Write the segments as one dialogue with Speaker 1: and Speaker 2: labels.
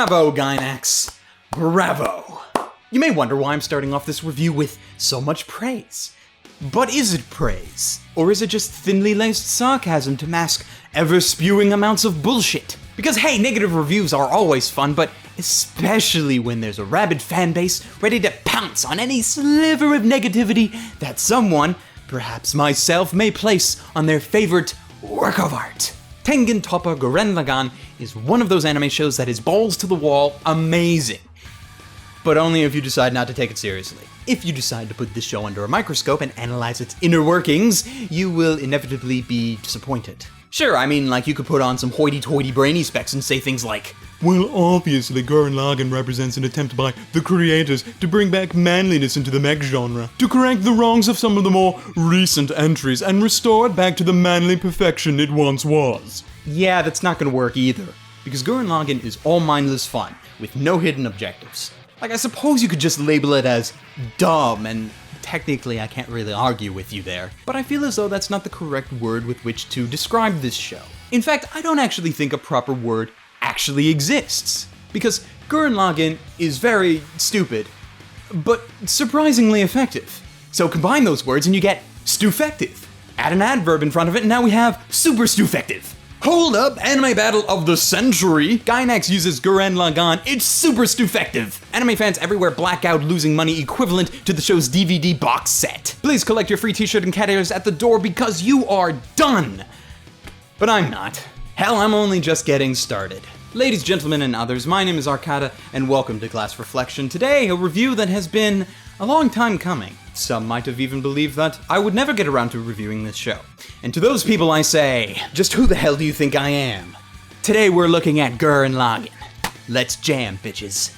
Speaker 1: Bravo, Gynax. Bravo. You may wonder why I'm starting off this review with so much praise. But is it praise? Or is it just thinly laced sarcasm to mask ever-spewing amounts of bullshit? Because hey, negative reviews are always fun, but especially when there's a rabid fanbase ready to pounce on any sliver of negativity that someone, perhaps myself, may place on their favorite work of art. Tengen Toppa Gurren Lagann is one of those anime shows that is balls to the wall amazing. But only if you decide not to take it seriously. If you decide to put this show under a microscope and analyze its inner workings, you will inevitably be disappointed. Sure, I mean, like you could put on some hoity-toity brainy specs and say things like, well, obviously Gurren Lagann represents an attempt by the creators to bring back manliness into the mech genre, to correct the wrongs of some of the more recent entries and restore it back to the manly perfection it once was. Yeah, that's not gonna work either, because Gurren Lagann is all mindless fun, with no hidden objectives. Like, I suppose you could just label it as dumb, and technically I can't really argue with you there, but I feel as though that's not the correct word with which to describe this show. In fact, I don't actually think a proper word actually exists, because Gurren Lagann is very stupid, but surprisingly effective. So combine those words and you get stufective. Add an adverb in front of it and now we have super stufective. Hold up, anime battle of the century. Gynax uses Gurren Lagann, it's super stufective. Anime fans everywhere black out losing money equivalent to the show's DVD box set. Please collect your free t-shirt and cat ears at the door because you are done. But I'm not. Hell, I'm only just getting started. Ladies, gentlemen, and others, my name is Arcada, and welcome to Glass Reflection. Today, a review that has been a long time coming. Some might have even believed that I would never get around to reviewing this show. And to those people I say, just who the hell do you think I am? Today we're looking at Gurren Lagann. Let's jam, bitches.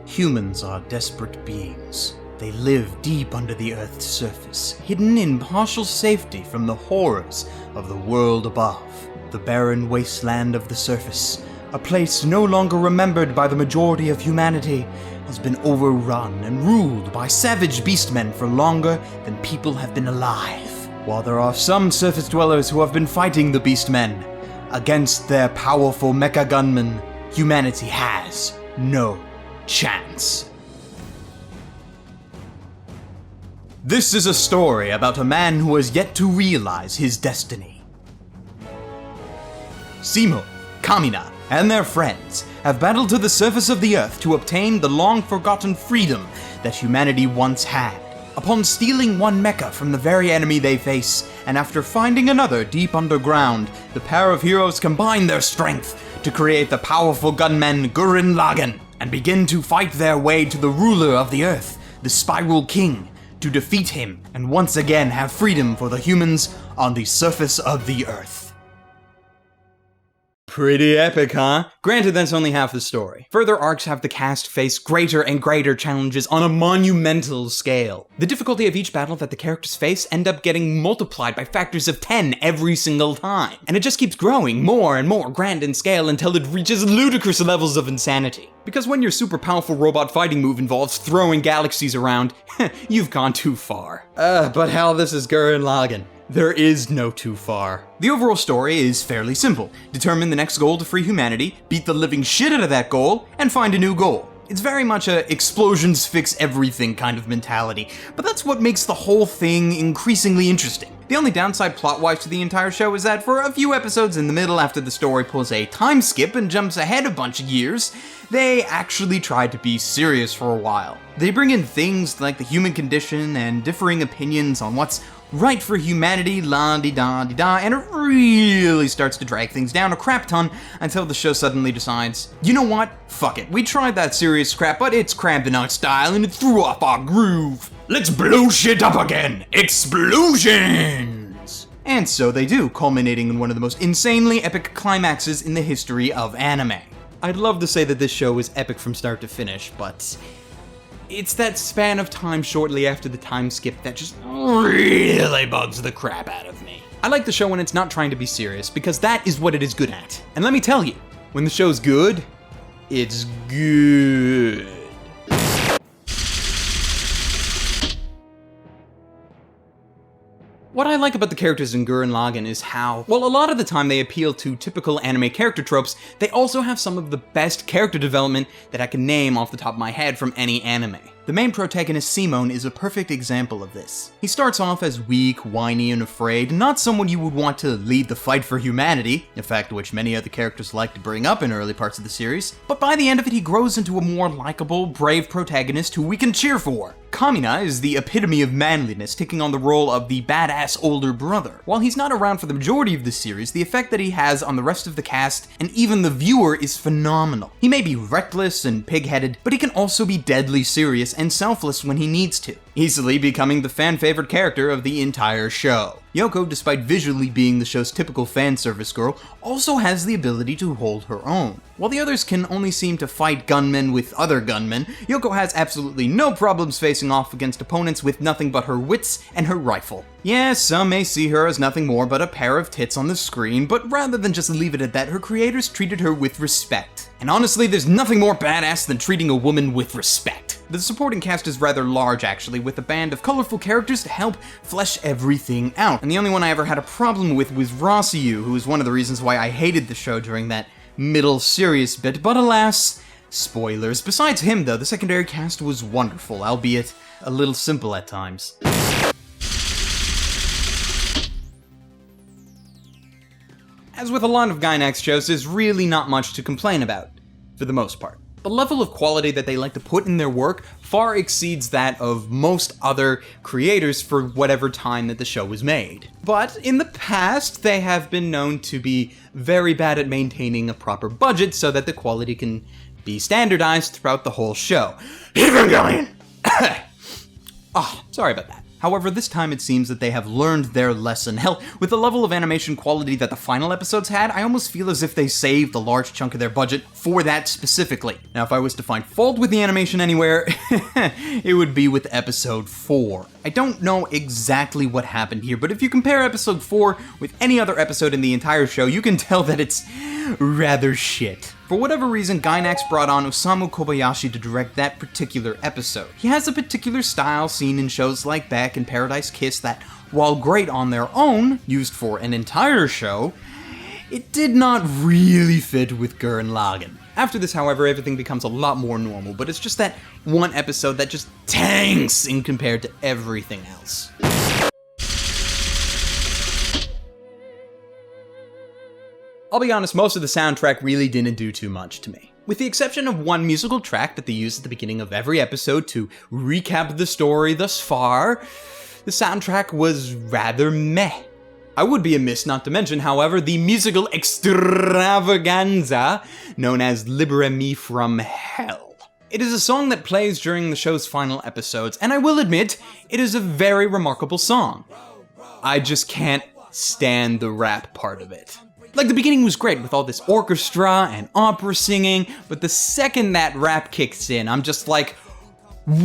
Speaker 1: Humans are desperate beings. They live deep under the Earth's surface, hidden in partial safety from the horrors of the world above. The barren wasteland of the surface, a place no longer remembered by the majority of humanity, has been overrun and ruled by savage beastmen for longer than people have been alive. While there are some surface dwellers who have been fighting the beastmen against their powerful mecha gunmen, humanity has no chance. This is a story about a man who has yet to realize his destiny. Simo, Kamina, and their friends have battled to the surface of the Earth to obtain the long-forgotten freedom that humanity once had. Upon stealing one mecha from the very enemy they face, and after finding another deep underground, the pair of heroes combine their strength to create the powerful gunman Gurren Lagann, and begin to fight their way to the ruler of the Earth, the Spiral King, to defeat him and once again have freedom for the humans on the surface of the Earth. Pretty epic, huh? Granted, that's only half the story. Further arcs have the cast face greater and greater challenges on a monumental scale. The difficulty of each battle that the characters face end up getting multiplied by factors of 10 every single time. And it just keeps growing more and more grand in scale until it reaches ludicrous levels of insanity. Because when your super powerful robot fighting move involves throwing galaxies around, you've gone too far. But hell, this is Gurren Lagann. There is no too far. The overall story is fairly simple. Determine the next goal to free humanity, beat the living shit out of that goal, and find a new goal. It's very much a explosions fix everything kind of mentality, but that's what makes the whole thing increasingly interesting. The only downside plot-wise to the entire show is that for a few episodes in the middle after the story pulls a time skip and jumps ahead a bunch of years, they actually try to be serious for a while. They bring in things like the human condition and differing opinions on what's right for humanity, la-di-da-di-da, and it really starts to drag things down a crap ton until the show suddenly decides, you know what, fuck it, we tried that serious crap, but it's cramped in our style and it threw off our groove. Let's blow shit up again! Explosions! And so they do, culminating in one of the most insanely epic climaxes in the history of anime. I'd love to say that this show is epic from start to finish, but it's that span of time shortly after the time skip that just really bugs the crap out of me. I like the show when it's not trying to be serious, because that is what it is good at. And let me tell you, when the show's good, it's good. What I like about the characters in Gurren Lagann is how, while a lot of the time they appeal to typical anime character tropes, they also have some of the best character development that I can name off the top of my head from any anime. The main protagonist, Simone, is a perfect example of this. He starts off as weak, whiny, and afraid, not someone you would want to lead the fight for humanity, a fact which many other characters like to bring up in early parts of the series, but by the end of it he grows into a more likable, brave protagonist who we can cheer for. Kamina is the epitome of manliness, taking on the role of the badass older brother. While he's not around for the majority of the series, the effect that he has on the rest of the cast, and even the viewer, is phenomenal. He may be reckless and pig-headed, but he can also be deadly serious and selfless when he needs to, easily becoming the fan-favorite character of the entire show. Yoko, despite visually being the show's typical fan service girl, also has the ability to hold her own. While the others can only seem to fight gunmen with other gunmen, Yoko has absolutely no problems facing off against opponents with nothing but her wits and her rifle. Yeah, some may see her as nothing more but a pair of tits on the screen, but rather than just leave it at that, her creators treated her with respect. And honestly, there's nothing more badass than treating a woman with respect. The supporting cast is rather large actually, with a band of colorful characters to help flesh everything out. And the only one I ever had a problem with was Rossiu, who was one of the reasons why I hated the show during that middle serious bit, but alas, spoilers. Besides him though, the secondary cast was wonderful, albeit a little simple at times. As with a lot of Gainax shows, there's really not much to complain about, for the most part. The level of quality that they like to put in their work far exceeds that of most other creators for whatever time that the show was made. But in the past, they have been known to be very bad at maintaining a proper budget so that the quality can be standardized throughout the whole show. Evangelion! Sorry about that. However, this time it seems that they have learned their lesson. Hell, with the level of animation quality that the final episodes had, I almost feel as if they saved a large chunk of their budget for that specifically. Now, if I was to find fault with the animation anywhere, it would be with episode 4. I don't know exactly what happened here, but if you compare episode 4 with any other episode in the entire show, you can tell that it's rather shit. For whatever reason, Gainax brought on Osamu Kobayashi to direct that particular episode. He has a particular style seen in shows like Beck and Paradise Kiss that, while great on their own, used for an entire show, it did not really fit with Gurren Lagann. After this, however, everything becomes a lot more normal, but it's just that one episode that just tanks in compared to everything else. I'll be honest, most of the soundtrack really didn't do too much to me. With the exception of one musical track that they use at the beginning of every episode to recap the story thus far, the soundtrack was rather meh. I would be amiss not to mention, however, the musical extravaganza known as Libera Me from Hell. It is a song that plays during the show's final episodes, and I will admit, it is a very remarkable song. I just can't stand the rap part of it. Like, the beginning was great with all this orchestra and opera singing, but the second that rap kicks in, I'm just like, what?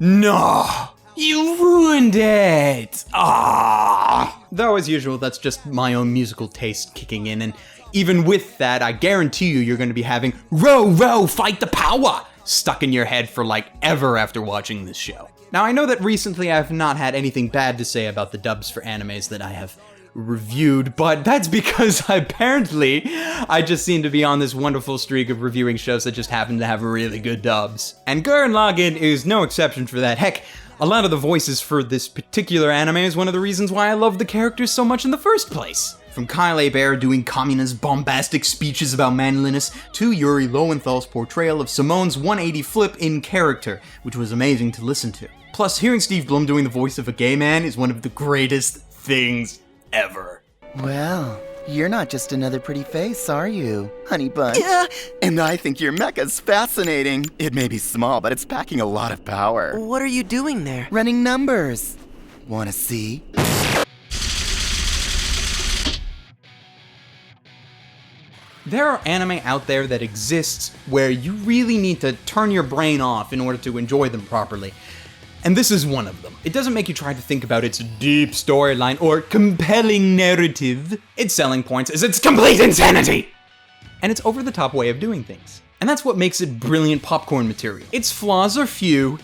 Speaker 1: No! You ruined it! Though, as usual, that's just my own musical taste kicking in, and even with that, I guarantee you're going to be having "Row, row, fight the power" stuck in your head for like ever after watching this show. Now, I know that recently I've not had anything bad to say about the dubs for animes that I have reviewed, but that's because apparently I just seem to be on this wonderful streak of reviewing shows that just happen to have really good dubs. And Gurren Lagann is no exception for that. Heck, a lot of the voices for this particular anime is one of the reasons why I love the characters so much in the first place. From Kyle A. Bear doing Kamina's bombastic speeches about manliness, to Yuri Lowenthal's portrayal of Simone's 180 flip in character, which was amazing to listen to. Plus, hearing Steve Blum doing the voice of a gay man is one of the greatest things ever.
Speaker 2: Well, you're not just another pretty face, are you, honey bun?
Speaker 3: Yeah, and I think your mecha's fascinating. It may be small, but it's packing a lot of power.
Speaker 4: What are you doing there?
Speaker 2: Running numbers.
Speaker 3: Wanna see?
Speaker 1: There are anime out there that exists where you really need to turn your brain off in order to enjoy them properly. And this is one of them. It doesn't make you try to think about its deep storyline or compelling narrative. Its selling points is its complete insanity! And its over-the-top way of doing things. And that's what makes it brilliant popcorn material. Its flaws are few,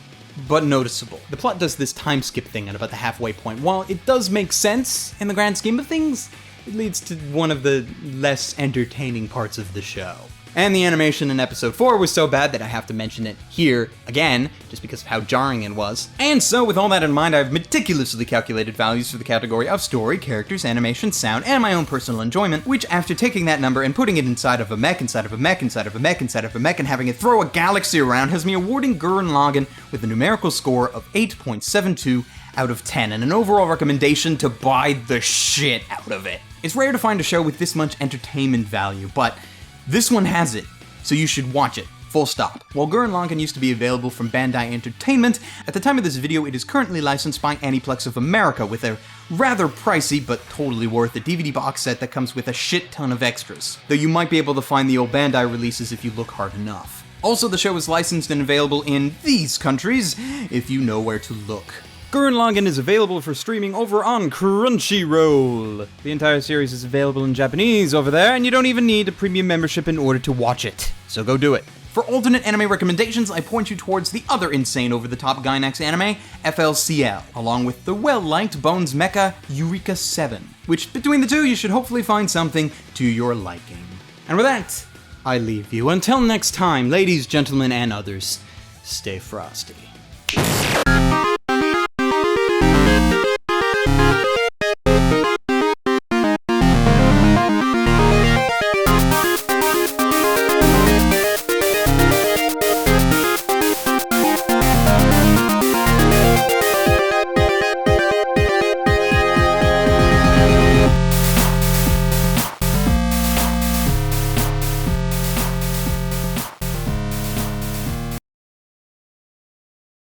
Speaker 1: but noticeable. The plot does this time skip thing at about the halfway point. While it does make sense in the grand scheme of things, it leads to one of the less entertaining parts of the show. And the animation in episode 4 was so bad that I have to mention it here again, just because of how jarring it was. And so, with all that in mind, I've meticulously calculated values for the category of story, characters, animation, sound, and my own personal enjoyment, which, after taking that number and putting it inside of a mech, inside of a mech, inside of a mech, inside of a mech, and having it throw a galaxy around, has me awarding Gurren Lagann with a numerical score of 8.72 out of 10, and an overall recommendation to buy the shit out of it. It's rare to find a show with this much entertainment value, but this one has it, so you should watch it, full stop. While Gurren Lagann used to be available from Bandai Entertainment, at the time of this video it is currently licensed by Aniplex of America with a rather pricey but totally worth it DVD box set that comes with a shit ton of extras, though you might be able to find the old Bandai releases if you look hard enough. Also, the show is licensed and available in these countries, if you know where to look. Gurren Lagann is available for streaming over on Crunchyroll. The entire series is available in Japanese over there, and you don't even need a premium membership in order to watch it. So go do it. For alternate anime recommendations, I point you towards the other insane over-the-top Gainax anime, FLCL, along with the well-liked Bones Mecha Eureka 7, which between the two you should hopefully find something to your liking. And with that, I leave you. Until next time, ladies, gentlemen, and others, stay frosty.